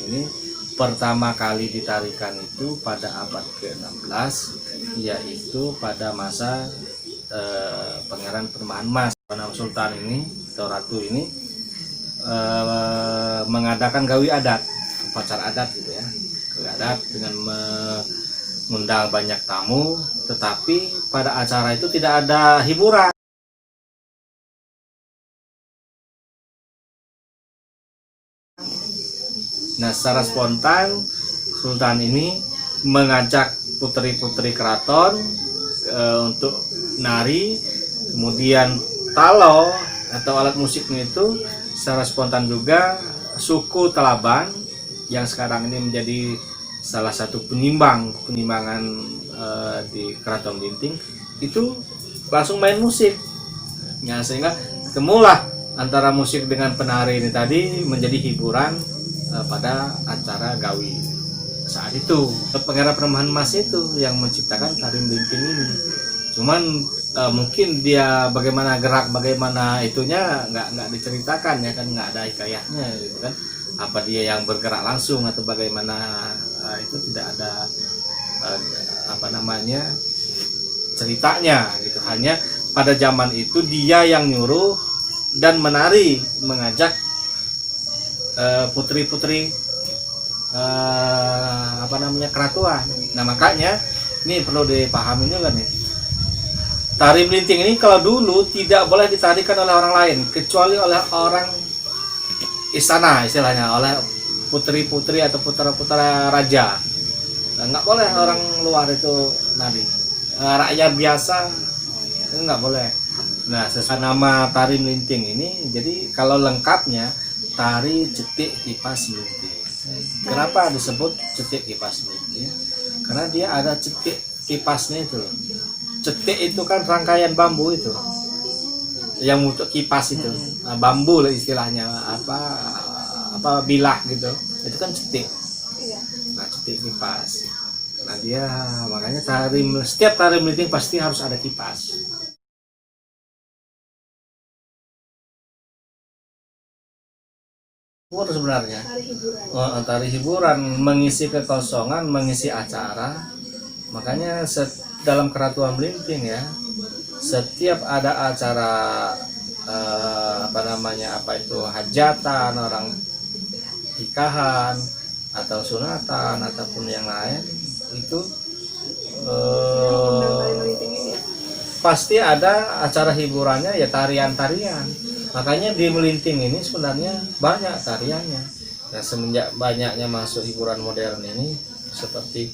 ini pertama kali ditarikan itu pada abad ke-16, yaitu pada masa Pangeran Permainan Mas. Sultan ini atau ratu ini mengadakan gawi adat, upacara adat gitu ya, gawi adat dengan mengundang banyak tamu, tetapi pada acara itu tidak ada hiburan. Nah, secara spontan Sultan ini mengajak putri-putri keraton untuk nari, kemudian talo atau alat musiknya itu secara spontan juga suku Telaban yang sekarang ini menjadi salah satu penimbangan di Keraton Blinting itu langsung main musik. Nah, sehingga ketemulah antara musik dengan penari ini tadi menjadi hiburan pada acara gawi saat itu. Pangeran Permainan Mas itu yang menciptakan tari Blinting ini. Cuman mungkin dia bagaimana gerak, bagaimana itunya nggak diceritakan ya kan, nggak ada hikayahnya gitu kan. Apa dia yang bergerak langsung atau bagaimana, itu tidak ada ceritanya gitu. Hanya pada zaman itu dia yang nyuruh dan menari, mengajak putri-putri keratuan. Nah, makanya ini perlu dipahami juga nih. Tari Blinting ini kalau dulu tidak boleh ditarikan oleh orang lain kecuali oleh orang istana, istilahnya oleh putri-putri atau putra-putra raja. Nah, nggak boleh orang luar itu nari. Rakyat biasa nggak boleh. Nah, sesuai nama tari Blinting ini, jadi kalau lengkapnya tari Cetik Kipas Blinting. Kenapa disebut Cetik Kipas Blinting? Karena dia ada cetik kipasnya itu. Cetik itu kan rangkaian bambu itu, yang untuk kipas itu, nah, bambu lah istilahnya, apa bilah gitu, itu kan cetik. Nah, cetik kipas. Nah, dia makanya setiap tari Blinting pasti harus ada kipas. Sebenarnya tari hiburan, mengisi kekosongan, mengisi acara. Makanya dalam Keratuan Blinting ya, setiap ada acara hajatan, orang nikahan atau sunatan ataupun yang lain itu pasti ada acara hiburannya ya, tarian-tarian. Makanya di Blinting ini sebenarnya banyak tariannya. Nah, semenjak banyaknya masuk hiburan modern ini seperti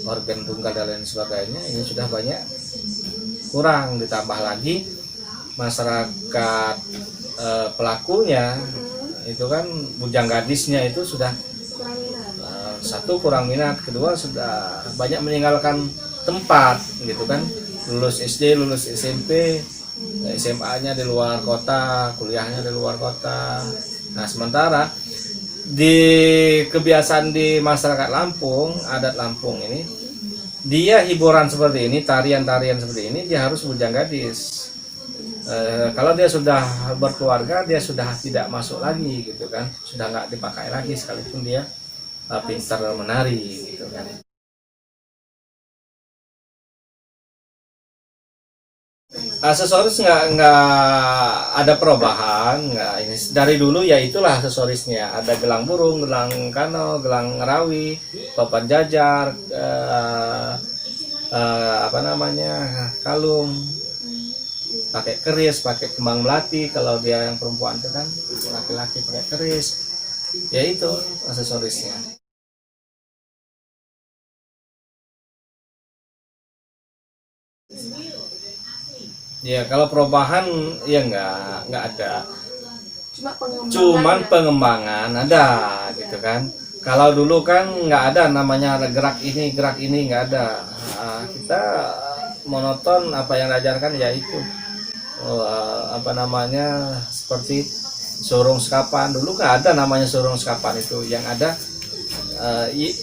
organ tunggal dan lain sebagainya, ini sudah banyak kurang. Ditambah lagi masyarakat pelakunya itu kan bujang gadisnya itu sudah satu kurang minat, kedua sudah banyak meninggalkan tempat gitu kan, lulus SD, lulus SMP, SMA-nya di luar kota, kuliahnya di luar kota. Nah, sementara di kebiasaan di masyarakat Lampung, adat Lampung ini, dia hiburan seperti ini, tarian-tarian seperti ini, dia harus bujang gadis. Kalau dia sudah berkeluarga, dia sudah tidak masuk lagi gitu kan, sudah nggak dipakai lagi sekalipun dia pintar menari gitu kan. Aksesoris nggak ada perubahan, nggak. Ini dari dulu ya itulah aksesorisnya, ada gelang burung, gelang kano, gelang ngerawi, papan jajar, kalung, pakai keris, pakai kembang melati. Kalau dia yang perempuan itu kan laki-laki pakai keris, ya itu aksesorisnya. Ya, kalau perubahan ya nggak ada. Cuman pengembangan ada gitu kan. Kalau dulu kan nggak ada namanya gerak ini nggak ada. Kita monoton apa yang diajarkan ya itu. Seperti surung sekapan. Dulu nggak ada namanya surung sekapan itu. Yang ada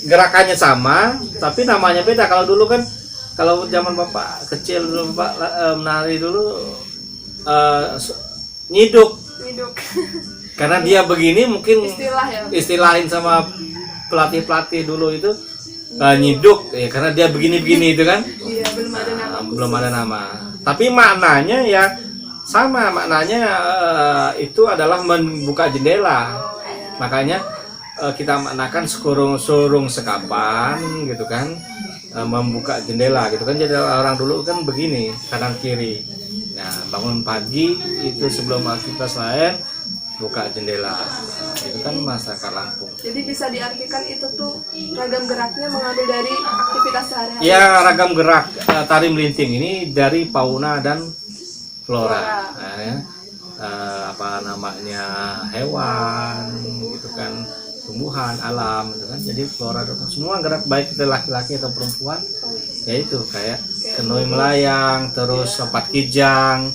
gerakannya sama tapi namanya beda. Kalau dulu kan, kalau zaman bapak kecil dulu, bapak menari dulu nyiduk. Karena dia begini mungkin istilah ya, istilahin sama pelatih dulu itu nyiduk ya karena dia begini-begini itu kan. Iya, belum ada nama. Belum ada nama. Tapi maknanya ya sama, maknanya itu adalah membuka jendela. Makanya kita maknakan surung sekapan gitu kan, membuka jendela gitu kan. Jadi orang dulu kan begini, kanan kiri. Nah, bangun pagi itu sebelum aktivitas lain buka jendela. Itu kan masyarakat Lampung. Jadi bisa diartikan itu tuh ragam geraknya mengambil dari aktivitas sehari-hari. Ya, ragam gerak tari melinting ini dari fauna dan flora. Nah, ya. Apa namanya, hewan gitu kan, tumbuhan, alam gitu kan. Jadi flora semua gerak, baik itu laki-laki atau perempuan. Ya itu kayak kenoi melayang, terus lompat kijang,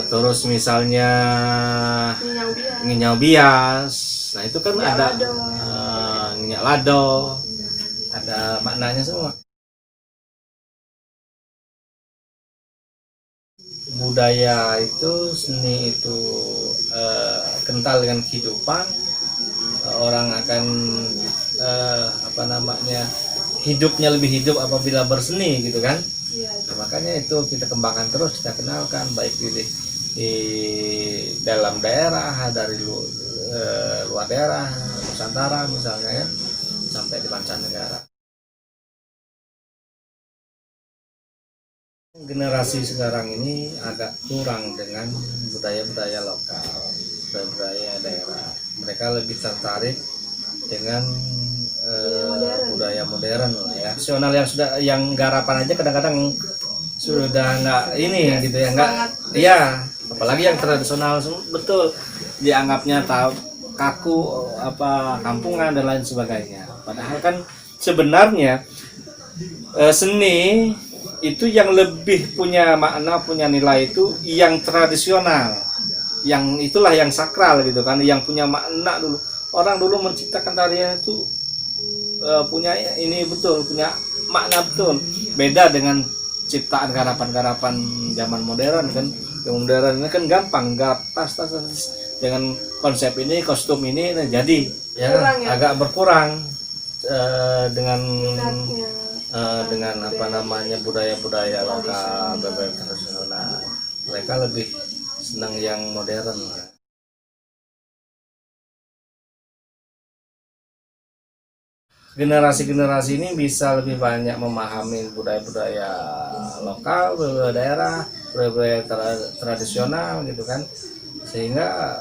terus misalnya nginyau bias. Nah itu kan ada nginyak lado, ada maknanya semua. Budaya itu, seni itu kental dengan kehidupan. Orang akan apa namanya, hidupnya lebih hidup apabila berseni gitu kan. Nah, makanya itu kita kembangkan terus, kita kenalkan baik di dalam daerah, dari luar daerah, Nusantara misalnya ya, sampai di mancanegara. Generasi sekarang ini agak kurang dengan budaya-budaya lokal, budaya daerah. Mereka lebih tertarik dengan budaya modern ya. Nasional yang sudah, yang garapan aja kadang-kadang sudah nggak ini gitu ya, nggak, iya. Apalagi yang tradisional betul dianggapnya kaku, apa, kampungan dan lain sebagainya. Padahal kan sebenarnya seni itu yang lebih punya makna, punya nilai itu yang tradisional, yang itulah yang sakral gitu kan, yang punya makna dulu. Orang dulu menciptakan tarian itu punya ini betul, punya makna betul. Beda dengan ciptaan garapan-garapan zaman modern kan. Yang modern ini kan gampang, tas dengan konsep ini, kostum ini, nah jadi ya, agak berkurang dengan apa namanya, budaya-budaya lokal, budaya tradisional. Mereka lebih senang yang modern. Generasi-generasi ini bisa lebih banyak memahami budaya-budaya lokal, budaya daerah, budaya tradisional gitu kan, sehingga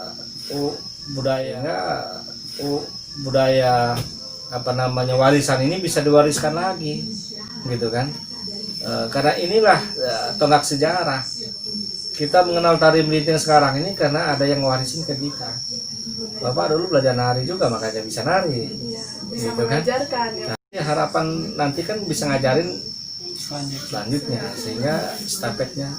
budaya apa namanya, warisan ini bisa diwariskan lagi gitu kan. Karena inilah tonggak sejarah kita mengenal tari melinting sekarang ini, karena ada yang ngewarisin ke kita. Bapak dulu belajar nari juga, makanya bisa nari bisa gitu kan. Nah, ya, harapan nanti kan bisa ngajarin selanjutnya, sehingga stafetnya